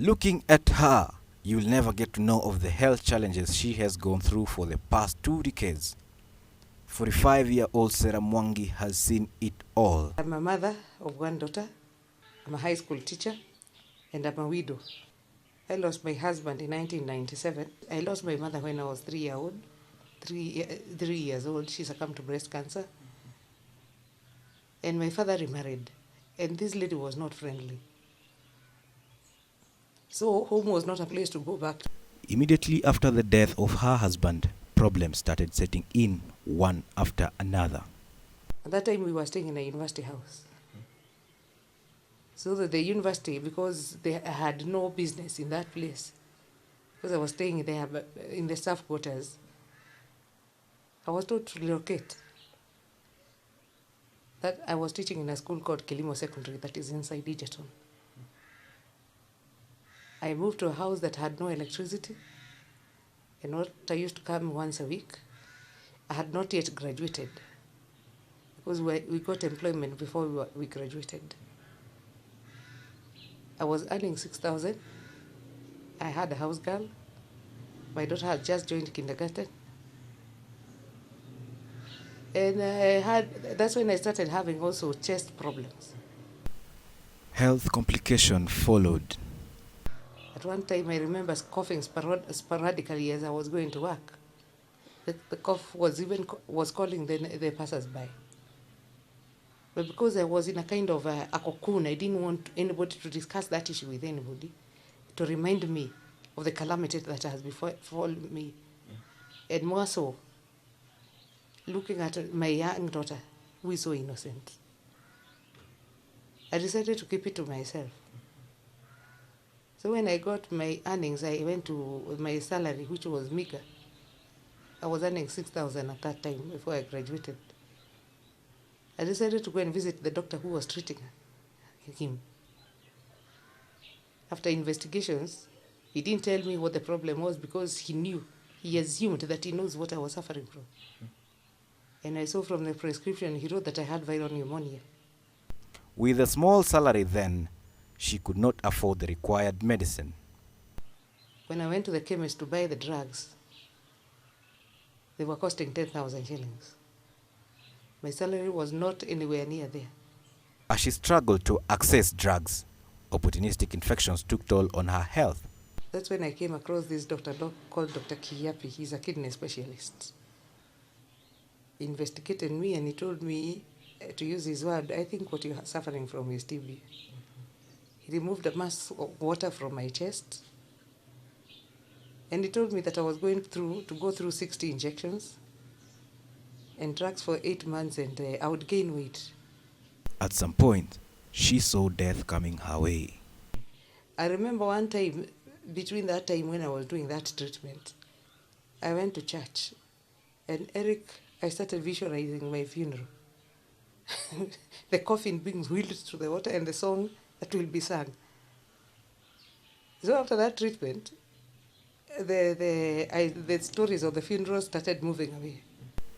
Looking at her, you'll never get to know of the health challenges she has gone through for the past 2 decades. 45-year-old Serah Mwangi has seen it all. I'm a mother of one daughter, I'm a high school teacher, and I'm a widow. I lost my husband in 1997. I lost my mother when I was 3 years old. She succumbed to breast cancer. And my father remarried. And this lady was not friendly. So home was not a place to go back to. Immediately after the death of her husband, problems started setting in one after another. At that time we were staying in a university house. So that the university, because they had no business in that place, because I was staying there in the staff quarters, I was told to relocate. That I was teaching in a school called Kilimo Secondary that is inside Egerton. I moved to a house that had no electricity, and I used to come once a week. I had not yet graduated, because we got employment before we graduated. I was earning 6,000. I had a house girl. My daughter had just joined kindergarten. And that's when I started having also chest problems. Health complications followed. At one time, I remember coughing sporadically as I was going to work. The cough was calling the passers-by. But because I was in a kind of a cocoon, I didn't want anybody to discuss that issue with anybody, to remind me of the calamity that has befallen me. And more so, looking at my young daughter, who is so innocent, I decided to keep it to myself. So when I got my earnings, I went to my salary, which was meager. I was earning 6,000 at that time before I graduated. I decided to go and visit the doctor who was treating him. After investigations, he didn't tell me what the problem was because he assumed that he knows what I was suffering from. And I saw from the prescription, he wrote that I had viral pneumonia. With a small salary then, she could not afford the required medicine. When I went to the chemist to buy the drugs, they were costing 10,000 shillings. My salary was not anywhere near there. As she struggled to access drugs, opportunistic infections took toll on her health. That's when I came across this doctor called Dr. Kiyapi. He's a kidney specialist. He investigated me and he told me, to use his word, I think what you're suffering from is TB. He removed a mass of water from my chest. And he told me that I was going to go through 60 injections and drugs for 8 months, and I would gain weight. At some point, she saw death coming her way. I remember one time, between that time when I was doing that treatment, I went to church, and I started visualizing my funeral. The coffin being wheeled to the water and the song that will be sung. So after that treatment, the stories of the funeral started moving away.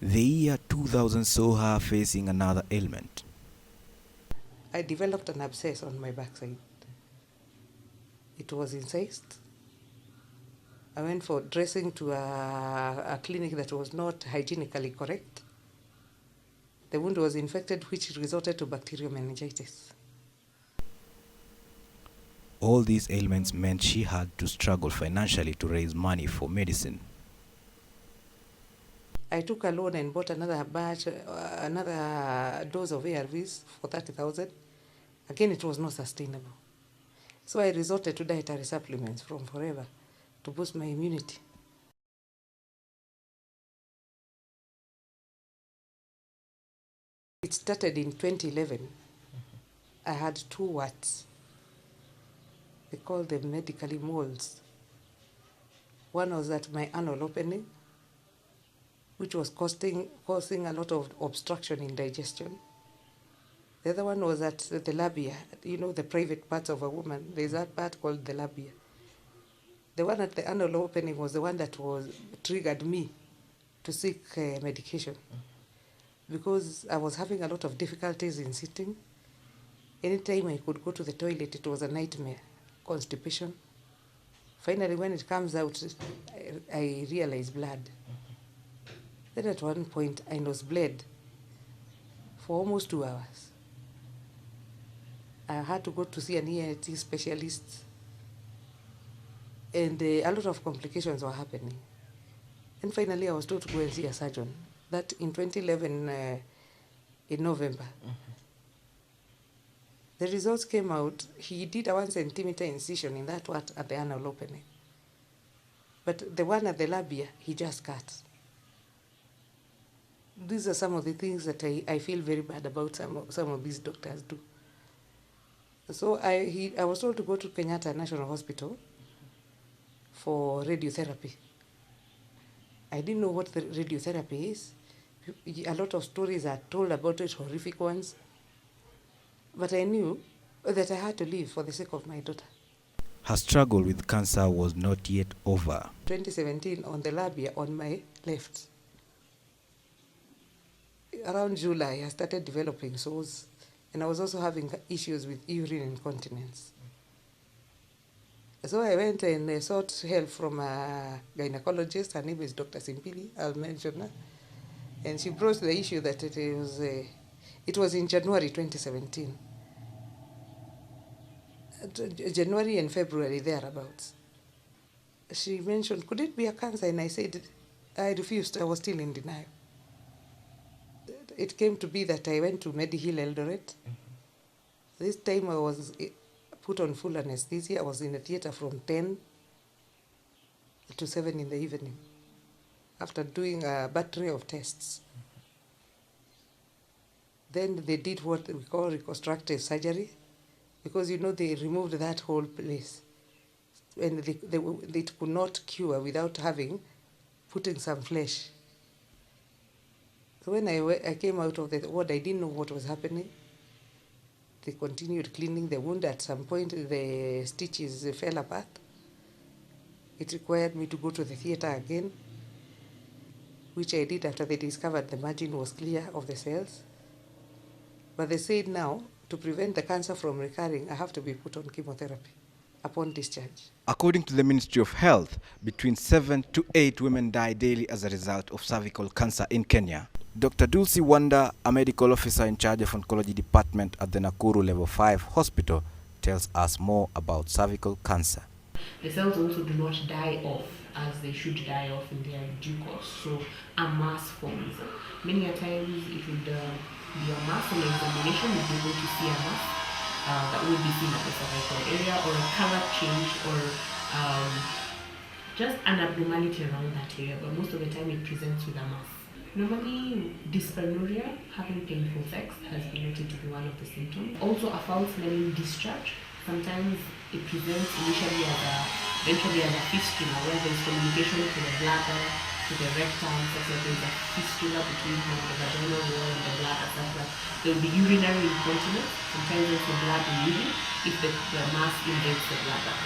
The year 2000 saw her facing another ailment. I developed an abscess on my backside. It was incised. I went for dressing to a clinic that was not hygienically correct. The wound was infected, which resulted to bacterial meningitis. All these ailments meant she had to struggle financially to raise money for medicine. I took a loan and bought another dose of ARVs for 30,000. Again, it was not sustainable. So I resorted to dietary supplements from Forever to boost my immunity. It started in 2011. I had 2 warts. They call them medically moles. One was at my anal opening, which was causing a lot of obstruction in digestion. The other one was at the labia, the private parts of a woman. There's that part called the labia. The one at the anal opening was the one that triggered me to seek medication, because I was having a lot of difficulties in sitting. Anytime I could go to the toilet, it was a nightmare. Constipation, Finally, when it comes out, I realize blood. Then at one point, I was bled for almost 2 hours. I had to go to see an ENT specialist, and a lot of complications were happening. And finally, I was told to go and see a surgeon. That in 2011, in November. The results came out. He did a 1 centimeter incision in that part at the anal opening. But the one at the labia, he just cut. These are some of the things that I feel very bad about some of these doctors do. So I was told to go to Kenyatta National Hospital for radiotherapy. I didn't know what the radiotherapy is. A lot of stories are told about it, horrific ones. But I knew that I had to leave for the sake of my daughter. Her struggle with cancer was not yet over. 2017, on the labia on my left. Around July, I started developing sores, and I was also having issues with urine incontinence. So I went and sought help from a gynecologist. Her name is Dr. Simpili, I'll mention her. And she brought the issue that it was in January 2017. January and February, thereabouts. She mentioned, could it be a cancer? And I said, I refused. I was still in denial. It came to be that I went to Medihill Eldoret. This time I was put on full anesthesia. I was in the theater from 10 to 7 in the evening after doing a battery of tests. Then they did what we call reconstructive surgery, because they removed that whole place, and they could not cure without putting some flesh. So when I came out of the ward, I didn't know what was happening. They continued cleaning the wound. At some point, the stitches fell apart. It required me to go to the theater again, which I did after they discovered the margin was clear of the cells. But they said now, to prevent the cancer from recurring, I have to be put on chemotherapy upon discharge. According to the Ministry of Health, between 7 to 8 women die daily as a result of cervical cancer in Kenya. Dr. Dulcie Wanda, a medical officer in charge of oncology department at the Nakuru Level 5 hospital, tells us more about cervical cancer. The cells also do not die off as they should die off in their due course, so a mass forms. Many a times it would be a mass on examination. You'll be able to see a mass that will be seen at the cervical area, or a color change, or just an abnormality around that area, but most of the time it presents with a mass. Normally, dyspareunia, having painful sex, has been noted to be one of the symptoms. Also, a foul-smelling discharge. Sometimes it presents eventually as a fistula, where there is communication to the bladder, to the rectum, such that there is a fistula between the vaginal wall and the bladder, such that there will be urinary incontinence. Sometimes also blood bleeding if the mass invades the bladder.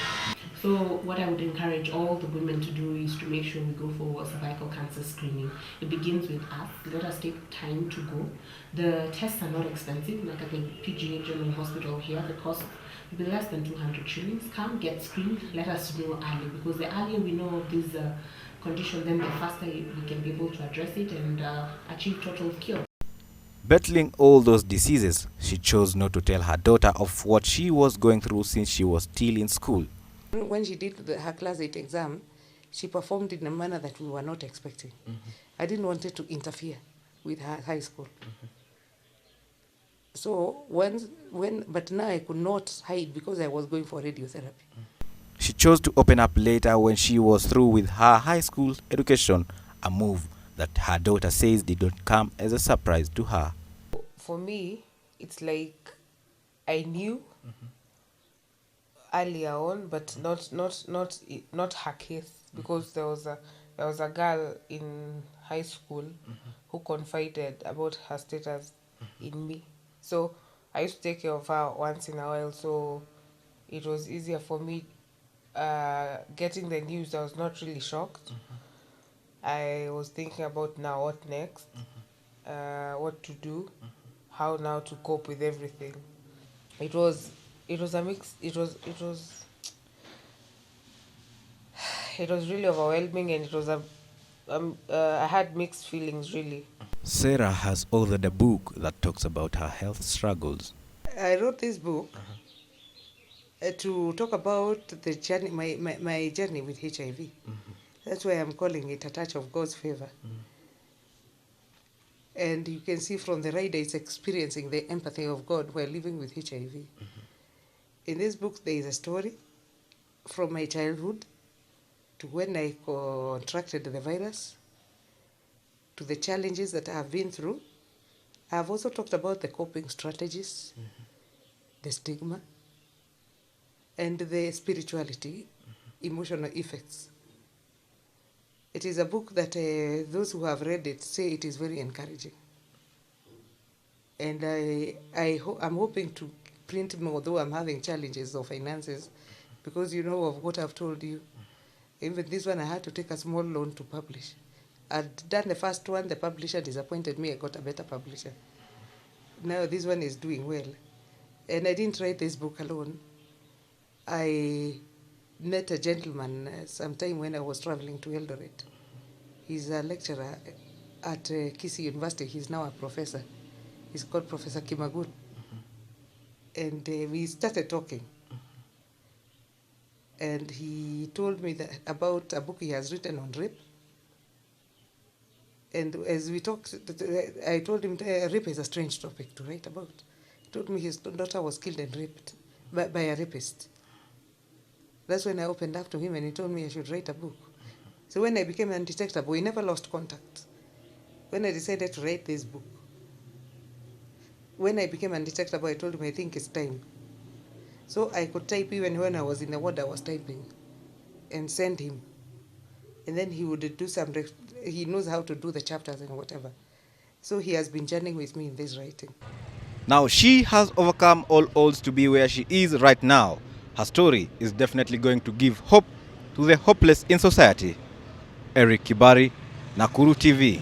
So what I would encourage all the women to do is to make sure we go for cervical cancer screening. It begins with us. Let us take time to go. The tests are not expensive. Like at the PGH General Hospital here, the cost will be less than 200 shillings. Come get screened. Let us know early, because the earlier we know of this condition, then the faster we can be able to address it and achieve total cure. Battling all those diseases, she chose not to tell her daughter of what she was going through since she was still in school. When she did her class 8 exam, she performed in a manner that we were not expecting. I didn't want it to interfere with her high school. So but now I could not hide because I was going for radiotherapy. She chose to open up later when she was through with her high school education, a move that her daughter says did not come as a surprise to her. For me, it's like I knew earlier on, but not her case, because there was a girl in high school who confided about her status in me. So I used to take care of her once in a while, so it was easier for me getting the news. I was not really shocked. I was thinking about now what next, what to do, how now to cope with everything. It was a mix. It was It was really overwhelming, and it was I had mixed feelings really. Serah has authored a book that talks about her health struggles. I wrote this book to talk about the journey, my journey with HIV. That's why I'm calling it A Touch of God's Favor. And you can see from the writer, it's experiencing the empathy of God while living with HIV. In this book, there is a story from my childhood to when I contracted the virus, to the challenges that I have been through. I have also talked about the coping strategies, the stigma, and the spirituality, emotional effects. It is a book that those who have read it say it is very encouraging. And I'm hoping to print more, though I'm having challenges of finances, because you know of what I've told you. Even this one, I had to take a small loan to publish. I'd done the first one, the publisher disappointed me, I got a better publisher. Now this one is doing well. And I didn't write this book alone. I met a gentleman sometime when I was traveling to Eldoret. He's a lecturer at Kisii University. He's now a professor. He's called Professor Kimagut. And we started talking. And he told me that about a book he has written on rape. And as we talked, I told him rape is a strange topic to write about. He told me his daughter was killed and raped by a rapist. That's when I opened up to him, and he told me I should write a book. So when I became undetectable, we never lost contact. When I decided to write this book, when I became undetectable, I told him I think it's time. So I could type even when I was in the ward, I was typing and send him. And then he would do some, he knows how to do the chapters and whatever. So he has been journeying with me in this writing. Now she has overcome all odds to be where she is right now. Her story is definitely going to give hope to the hopeless in society. Eric Kibari, Nakuru TV.